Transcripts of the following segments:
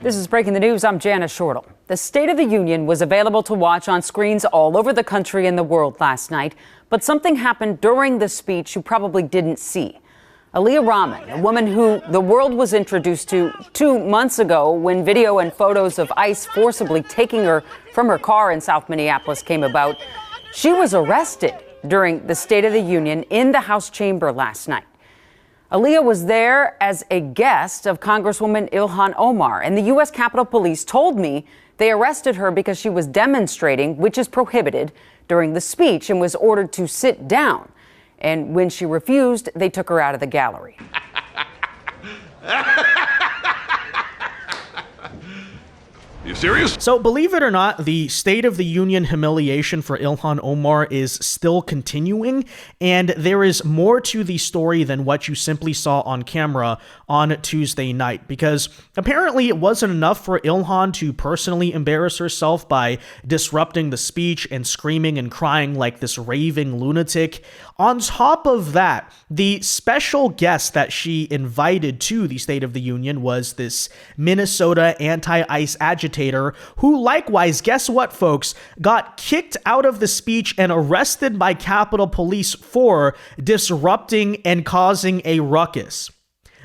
This is Breaking the News. I'm Janice Shortle. The State of the Union was available to watch on screens all over the country and the world last night, but something happened during the speech you probably didn't see. Aliya Rahman, a woman who the world was introduced to 2 months ago when video and photos of ICE forcibly taking her from her car in South Minneapolis came about, she was arrested during the State of the Union in the House chamber last night. Aliya was there as a guest of Congresswoman Ilhan Omar, and the U.S. Capitol Police told me they arrested her because she was demonstrating, which is prohibited, during the speech and was ordered to sit down. And when she refused, they took her out of the gallery. You serious? So believe it or not, the State of the Union humiliation for Ilhan Omar is still continuing, and there is more to the story than what you simply saw on camera on Tuesday night, because apparently it wasn't enough for Ilhan to personally embarrass herself by disrupting the speech and screaming and crying like this raving lunatic. On top of that, the special guest that she invited to the State of the Union was this Minnesota anti-ICE agitator who likewise, guess what, folks, got kicked out of the speech and arrested by Capitol Police for disrupting and causing a ruckus.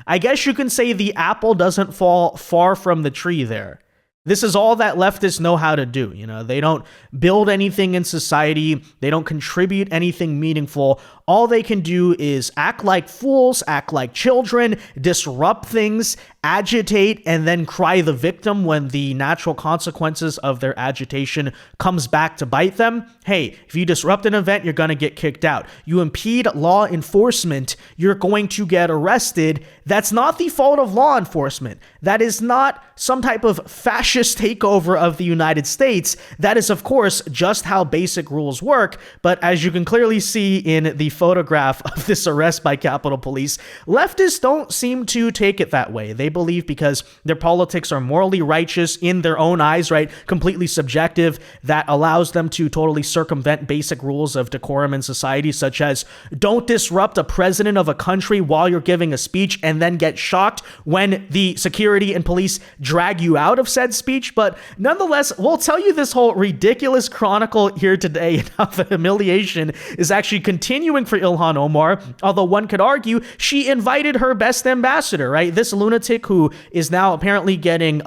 I guess you can say the apple doesn't fall far from the tree there. This is all that leftists know how to do. You know, they don't build anything in society. They don't contribute anything meaningful. All they can do is act like fools, act like children, disrupt things, agitate, and then cry the victim when the natural consequences of their agitation comes back to bite them. Hey, if you disrupt an event, you're going to get kicked out. You impede law enforcement, you're going to get arrested. That's not the fault of law enforcement. That is not some type of fascist takeover of the United States. That is, of course, just how basic rules work. But as you can clearly see in the photograph of this arrest by Capitol Police, leftists don't seem to take it that way. They believe because their politics are morally righteous in their own eyes, right? Completely subjective, that allows them to totally circumvent basic rules of decorum in society, such as don't disrupt a president of a country while you're giving a speech and then get shocked when the security and police drag you out of said speech. But nonetheless, we'll tell you this whole ridiculous chronicle here today and how the humiliation is actually continuing for Ilhan Omar, although one could argue she invited her best ambassador, right? This lunatic who is now apparently getting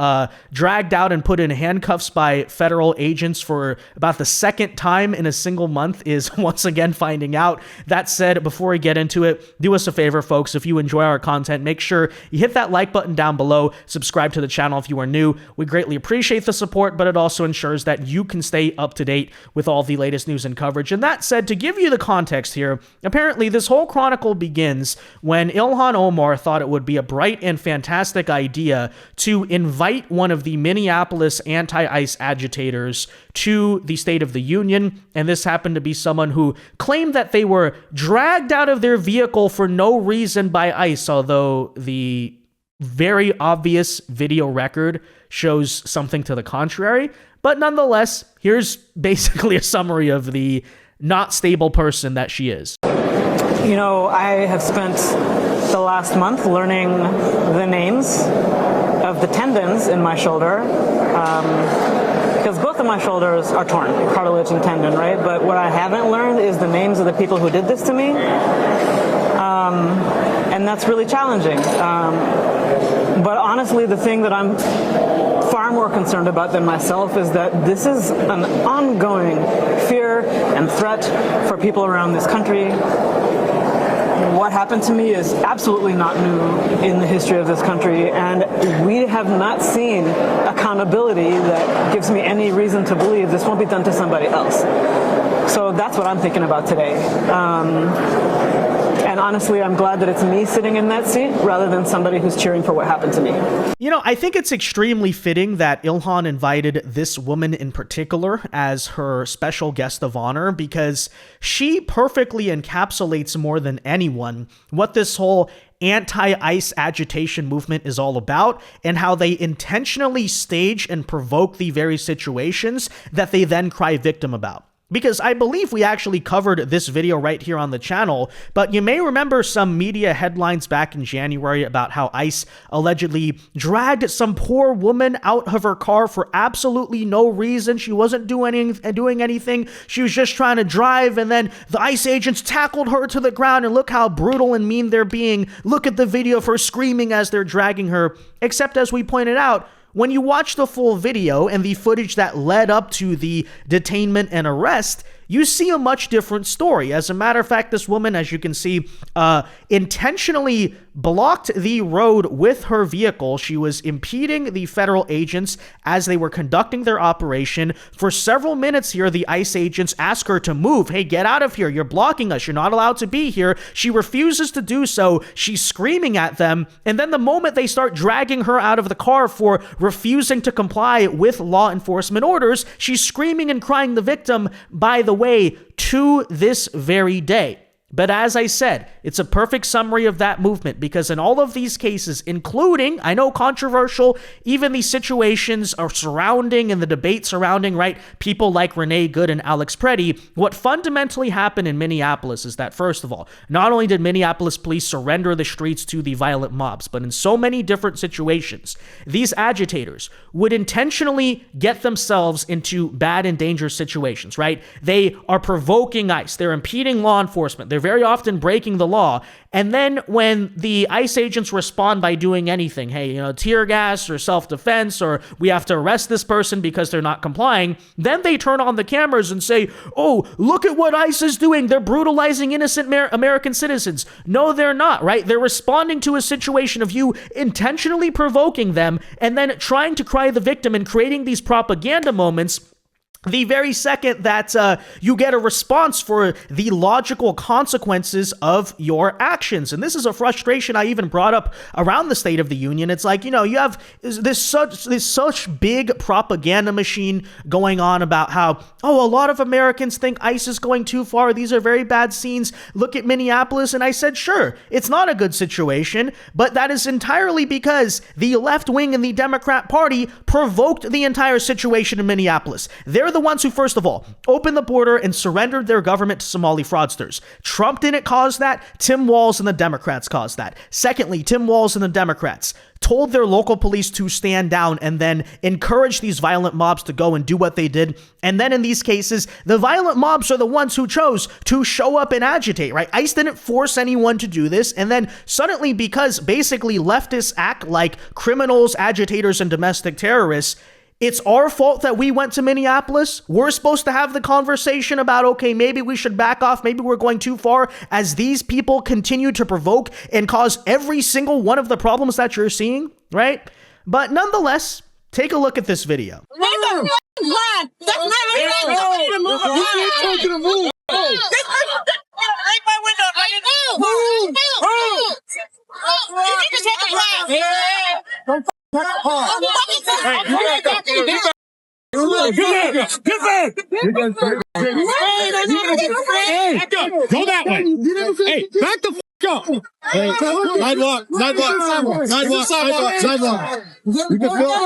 dragged out and put in handcuffs by federal agents for about the second time in a single month is once again finding out. That said, before we get into it, do us a favor, folks. If you enjoy our content, make sure you hit that like button down below, subscribe to the channel if you are new. We greatly appreciate the support, but it also ensures that you can stay up to date with all the latest news and coverage. And that said, to give you the context here, apparently this whole chronicle begins when Ilhan Omar thought it would be a bright and fantastic idea to invite one of the Minneapolis anti-ICE agitators to the State of the Union, and this happened to be someone who claimed that they were dragged out of their vehicle for no reason by ICE, although the very obvious video record shows something to the contrary. But nonetheless, here's basically a summary of the not stable person that she is. You know, I have spent the last month learning the names of the tendons in my shoulder, because both of my shoulders are torn, cartilage and tendon, right? But what I haven't learned is the names of the people who did this to me, and that's really challenging. But honestly, the thing that I'm far more concerned about than myself is that this is an ongoing fear and threat for people around this country. What happened to me is absolutely not new in the history of this country, and we have not seen accountability that gives me any reason to believe this won't be done to somebody else. So that's what I'm thinking about today. And honestly, I'm glad that it's me sitting in that seat rather than somebody who's cheering for what happened to me. You know, I think it's extremely fitting that Ilhan invited this woman in particular as her special guest of honor, because she perfectly encapsulates more than anyone what this whole anti-ICE agitation movement is all about, and how they intentionally stage and provoke the very situations that they then cry victim about. because I believe we actually covered this video right here on the channel, but you may remember some media headlines back in January about how ICE allegedly dragged some poor woman out of her car for absolutely no reason. She wasn't doing anything. She was just trying to drive, and then the ICE agents tackled her to the ground, and look how brutal and mean they're being. Look at the video of her screaming as they're dragging her. Except, as we pointed out, when you watch the full video and the footage that led up to the detainment and arrest, you see a much different story. As a matter of fact, this woman, as you can see, intentionally blocked the road with her vehicle. She was impeding the federal agents as they were conducting their operation. For several minutes here, the ICE agents ask her to move. Hey, get out of here. You're blocking us. You're not allowed to be here. She refuses to do so. She's screaming at them. And then the moment they start dragging her out of the car for refusing to comply with law enforcement orders, she's screaming and crying the victim, by the way, to this very day. But as I said, it's a perfect summary of that movement, because in all of these cases, including, I know, controversial, even the situations are surrounding and the debate surrounding, right, people like Renee Good and Alex Preddy, what fundamentally happened in Minneapolis is that, first of all, not only did Minneapolis police surrender the streets to the violent mobs, but in so many different situations, these agitators would intentionally get themselves into bad and dangerous situations, right? They are provoking ICE. They're impeding law enforcement. They're very often breaking the law. And then when the ICE agents respond by doing anything, hey, tear gas or self-defense, or we have to arrest this person because they're not complying, then they turn on the cameras and say, oh, look at what ICE is doing. They're brutalizing innocent American citizens. No, they're not, right? They're responding to a situation of you intentionally provoking them and then trying to cry the victim and creating these propaganda moments the very second that you get a response for the logical consequences of your actions. And this is a frustration I even brought up around the State of the Union. It's like, you have this such big propaganda machine going on about how, oh, a lot of Americans think ICE is going too far. These are very bad scenes. Look at Minneapolis. And I said, sure, it's not a good situation, but that is entirely because the left wing in the Democrat Party provoked the entire situation in Minneapolis. They're the ones who, first of all, opened the border and surrendered their government to Somali fraudsters. Trump didn't cause that. Tim Walz and the Democrats caused that. Secondly, Tim Walz and the Democrats told their local police to stand down and then encourage these violent mobs to go and do what they did. And then in these cases, the violent mobs are the ones who chose to show up and agitate, right? ICE didn't force anyone to do this. And then suddenly, because basically leftists act like criminals, agitators, and domestic terrorists, it's our fault that we went to Minneapolis. We're supposed to have the conversation about, okay, maybe we should back off. Maybe we're going too far, as these people continue to provoke and cause every single one of the problems that you're seeing, right? But nonetheless, take a look at this video. Go that way. Hey, back the up. Hey, sidewalk. You can feel it.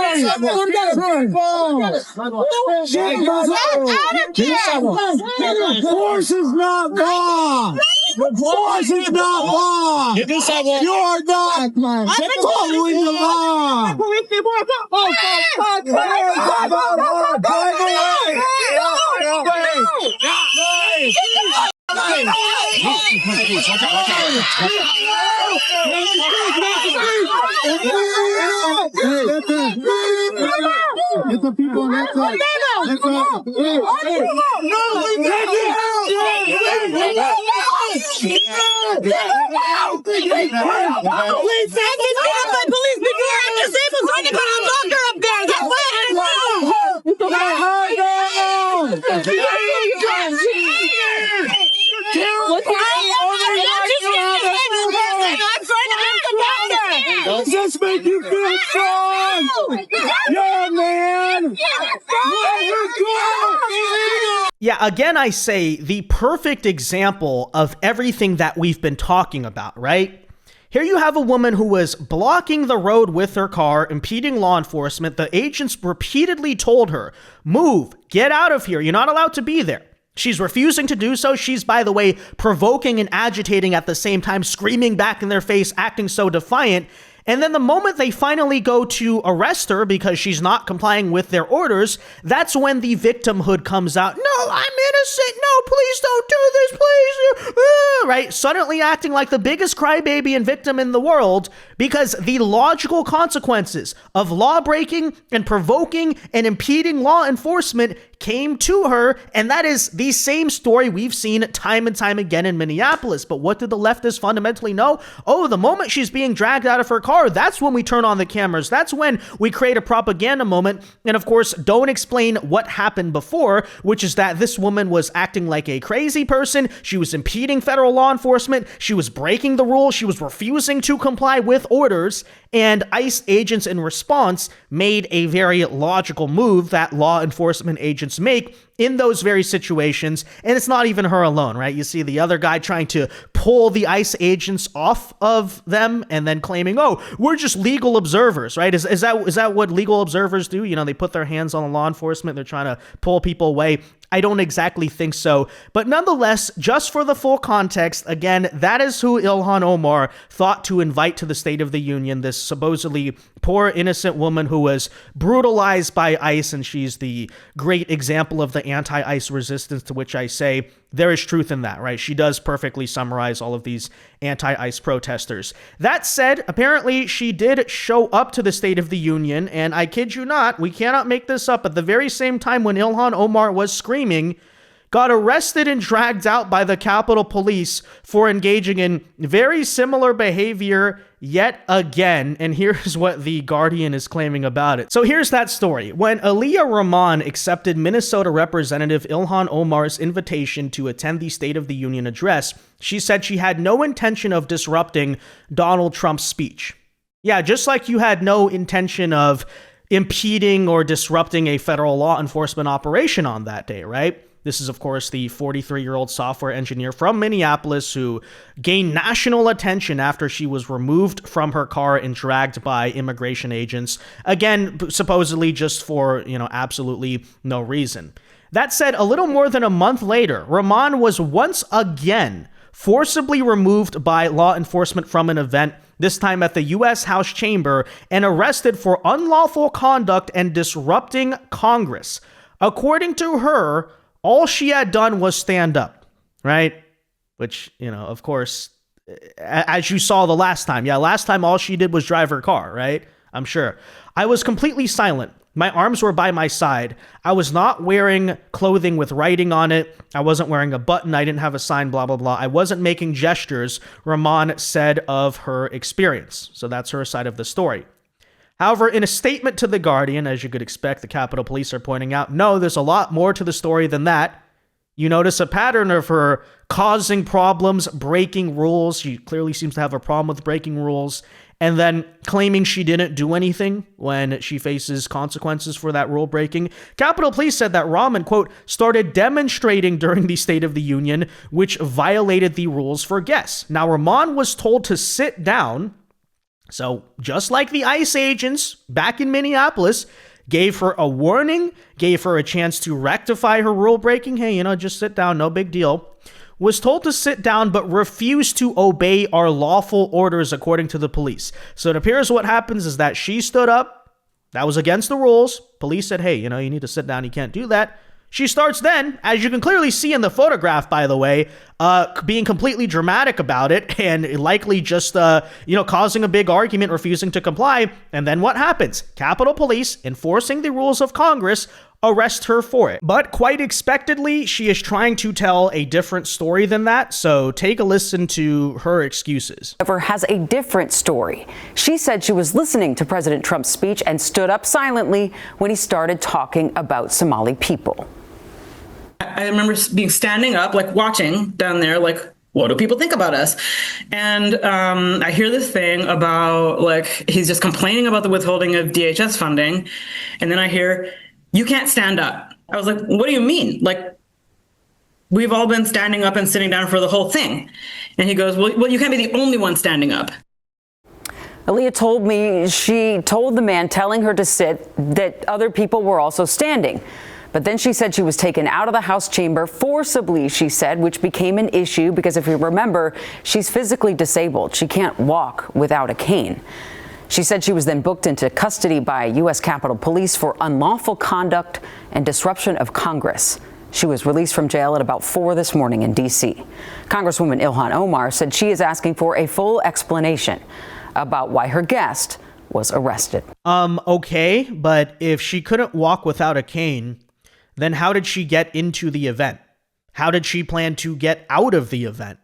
Force is not law. Force is not law. You are not following the law. Get the people on that side. Does this make you feel strong? Yeah, man! Yeah, again, I say the perfect example of everything that we've been talking about, right? Here you have a woman who was blocking the road with her car, impeding law enforcement. The agents repeatedly told her, move, get out of here. You're not allowed to be there. She's refusing to do so. She's, by the way, provoking and agitating at the same time, screaming back in their face, acting so defiant. And then the moment they finally go to arrest her because she's not complying with their orders, that's when the victimhood comes out. No, I'm innocent. No, please don't do this, please. Right? Suddenly acting like the biggest crybaby and victim in the world, because the logical consequences of law breaking and provoking and impeding law enforcement came to her. And that is the same story we've seen time and time again in Minneapolis. But what did the leftists fundamentally know? Oh, the moment she's being dragged out of her car, that's when we turn on the cameras. That's when we create a propaganda moment. And of course, don't explain what happened before, which is that this woman was acting like a crazy person. She was impeding federal law enforcement. She was breaking the rules. She was refusing to comply with orders. And ICE agents in response made a very logical move that law enforcement agents make in those very situations. And it's not even her alone, right? You see the other guy trying to pull the ICE agents off of them and then claiming, oh, we're just legal observers, right? Is that what legal observers do? You know, they put their hands on the law enforcement. They're trying to pull people away. I don't exactly think so. But nonetheless, just for the full context, again, that is who Ilhan Omar thought to invite to the State of the Union, this supposedly poor, innocent woman who was brutalized by ICE, and she's the great example of the anti-ICE resistance, to which I say there is truth in that, right? She does perfectly summarize all of these anti-ICE protesters. That said, apparently she did show up to the State of the Union, and I kid you not, we cannot make this up, at the very same time when Ilhan Omar was screaming, got arrested and dragged out by the Capitol Police for engaging in very similar behavior yet again. And here's what The Guardian is claiming about it. So here's that story. When Aliya Rahman accepted Minnesota Representative Ilhan Omar's invitation to attend the State of the Union address, she said she had no intention of disrupting Donald Trump's speech. Yeah, just like you had no intention of impeding or disrupting a federal law enforcement operation on that day, right? This is, of course, the 43-year-old software engineer from Minneapolis who gained national attention after she was removed from her car and dragged by immigration agents. Again, supposedly just for, absolutely no reason. That said, a little more than a month later, Rahman was once again forcibly removed by law enforcement from an event, this time at the U.S. House Chamber, and arrested for unlawful conduct and disrupting Congress. According to her, all she had done was stand up, right? Which, of course, as you saw the last time. Yeah, last time all she did was drive her car, right? I'm sure. I was completely silent. My arms were by my side. I was not wearing clothing with writing on it. I wasn't wearing a button. I didn't have a sign, blah, blah, blah. I wasn't making gestures, Rahman said of her experience. So that's her side of the story. However, in a statement to The Guardian, as you could expect, the Capitol Police are pointing out, no, there's a lot more to the story than that. You notice a pattern of her causing problems, breaking rules. She clearly seems to have a problem with breaking rules, and then claiming she didn't do anything when she faces consequences for that rule breaking. Capitol Police said that Rahman, quote, started demonstrating during the State of the Union, which violated the rules for guests. Now, Rahman was told to sit down. So just like the ICE agents back in Minneapolis gave her a warning, gave her a chance to rectify her rule breaking, hey, just sit down, no big deal, was told to sit down but refused to obey our lawful orders according to the police. So it appears what happens is that she stood up. That was against the rules. Police said, hey, you need to sit down. You can't do that. She starts then, as you can clearly see in the photograph, by the way, being completely dramatic about it and likely just, causing a big argument, refusing to comply. And then what happens? Capitol Police, enforcing the rules of Congress, arrest her for it. But quite expectedly, she is trying to tell a different story than that. So take a listen to her excuses. However, has a different story. She said she was listening to President Trump's speech and stood up silently when he started talking about Somali people. I remember standing up, watching down there, what do people think about us? And I hear this thing about, he's just complaining about the withholding of DHS funding. And then I hear, you can't stand up. I was like, what do you mean? We've all been standing up and sitting down for the whole thing. And he goes, well, you can't be the only one standing up. Aliya told me she told the man telling her to sit that other people were also standing. But then she said she was taken out of the House chamber forcibly, she said, which became an issue because if you remember, she's physically disabled. She can't walk without a cane. She said she was then booked into custody by U.S. Capitol Police for unlawful conduct and disruption of Congress. She was released from jail at about 4 this morning in D.C. Congresswoman Ilhan Omar said she is asking for a full explanation about why her guest was arrested. Okay, but if she couldn't walk without a cane, then how did she get into the event? How did she plan to get out of the event?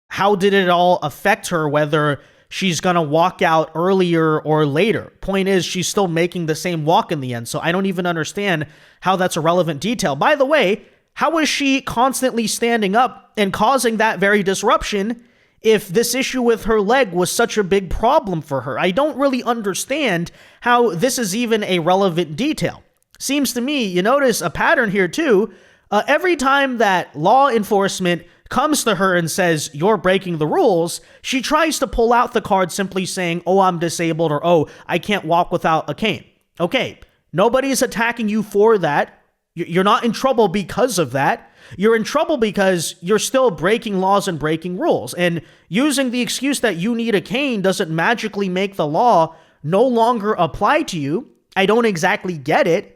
How did it all affect her, whether she's going to walk out earlier or later? Point is, she's still making the same walk in the end, so I don't even understand how that's a relevant detail. By the way, how is she constantly standing up and causing that very disruption if this issue with her leg was such a big problem for her? I don't really understand how this is even a relevant detail. Seems to me, you notice a pattern here too. Every time that law enforcement comes to her and says, you're breaking the rules, she tries to pull out the card simply saying, oh, I'm disabled, or oh, I can't walk without a cane. Okay, nobody's attacking you for that. You're not in trouble because of that. You're in trouble because you're still breaking laws and breaking rules. And using the excuse that you need a cane doesn't magically make the law no longer apply to you. I don't exactly get it.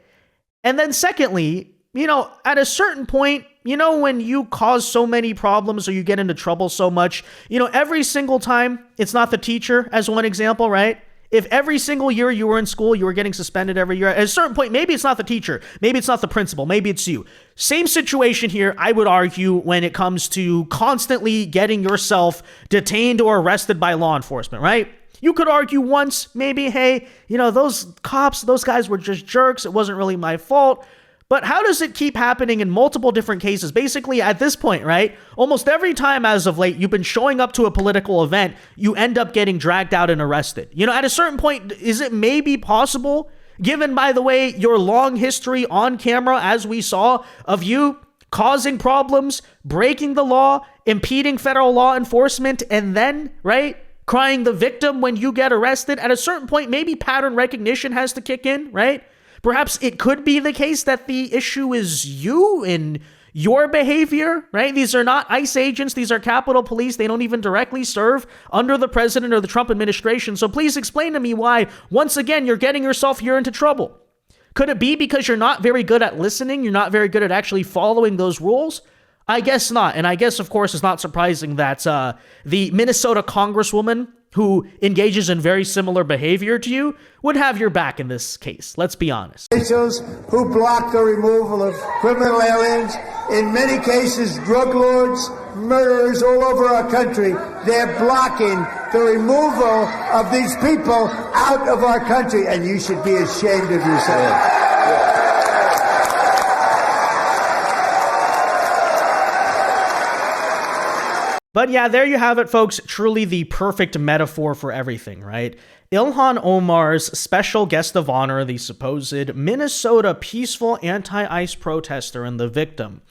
And then secondly, at a certain point, when you cause so many problems or you get into trouble so much, every single time, it's not the teacher as one example, right? If every single year you were in school, you were getting suspended every year, at a certain point, maybe it's not the teacher, maybe it's not the principal, maybe it's you. Same situation here, I would argue, when it comes to constantly getting yourself detained or arrested by law enforcement, right? You could argue once, maybe, hey, those cops, those guys were just jerks. It wasn't really my fault. But how does it keep happening in multiple different cases? Basically, at this point, right, almost every time as of late, you've been showing up to a political event, you end up getting dragged out and arrested. At a certain point, is it maybe possible, given, by the way, your long history on camera, as we saw, of you causing problems, breaking the law, impeding federal law enforcement, and then, right, crying the victim when you get arrested? At a certain point, maybe pattern recognition has to kick in, right? Perhaps it could be the case that the issue is you and your behavior, right? These are not ICE agents. These are Capitol Police. They don't even directly serve under the president or the Trump administration. So please explain to me why, once again, you're getting yourself here into trouble. Could it be because you're not very good at listening? You're not very good at actually following those rules? I guess not. And I guess, of course, it's not surprising that the Minnesota congresswoman who engages in very similar behavior to you would have your back in this case. Let's be honest. Officials who block the removal of criminal aliens, in many cases drug lords, murderers all over our country, they're blocking the removal of these people out of our country, and you should be ashamed of yourself. But yeah, there you have it, folks. Truly the perfect metaphor for everything, right? Ilhan Omar's special guest of honor, the supposed Minnesota peaceful anti-ICE protester and the victim,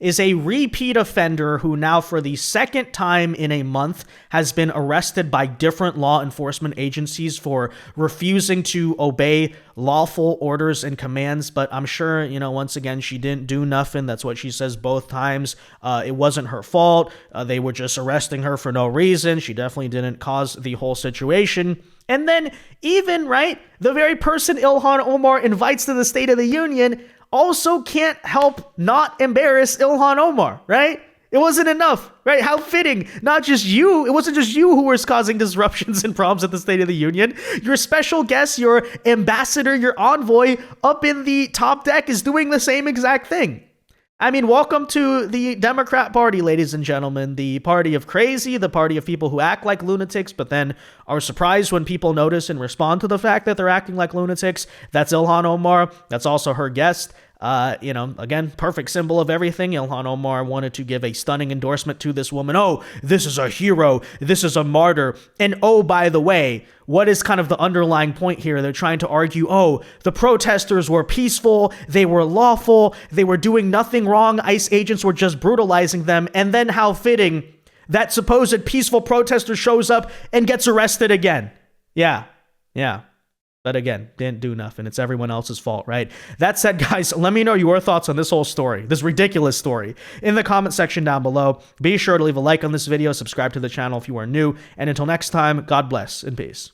is a repeat offender who now for the second time in a month has been arrested by different law enforcement agencies for refusing to obey lawful orders and commands. But I'm sure, once again, she didn't do nothing. That's what she says both times. It wasn't her fault. They were just arresting her for no reason. She definitely didn't cause the whole situation. And then even, right, the very person Ilhan Omar invites to the State of the Union also can't help not embarrass Ilhan Omar, right? It wasn't enough, right? How fitting. Not just you. It wasn't just you who was causing disruptions and problems at the State of the Union. Your special guest, your ambassador, your envoy up in the top deck is doing the same exact thing. I mean, welcome to the Democrat Party, ladies and gentlemen. The party of crazy, the party of people who act like lunatics, but then are surprised when people notice and respond to the fact that they're acting like lunatics. That's Ilhan Omar. That's also her guest. Again, perfect symbol of everything. Ilhan Omar wanted to give a stunning endorsement to this woman. Oh, this is a hero. This is a martyr. And oh, by the way, what is kind of the underlying point here? They're trying to argue, oh, the protesters were peaceful. They were lawful. They were doing nothing wrong. ICE agents were just brutalizing them. And then how fitting that supposed peaceful protester shows up and gets arrested again. Yeah. But again, didn't do nothing. It's everyone else's fault, right? That said, guys, let me know your thoughts on this whole story, this ridiculous story, in the comment section down below. Be sure to leave a like on this video, subscribe to the channel if you are new, and until next time, God bless and peace.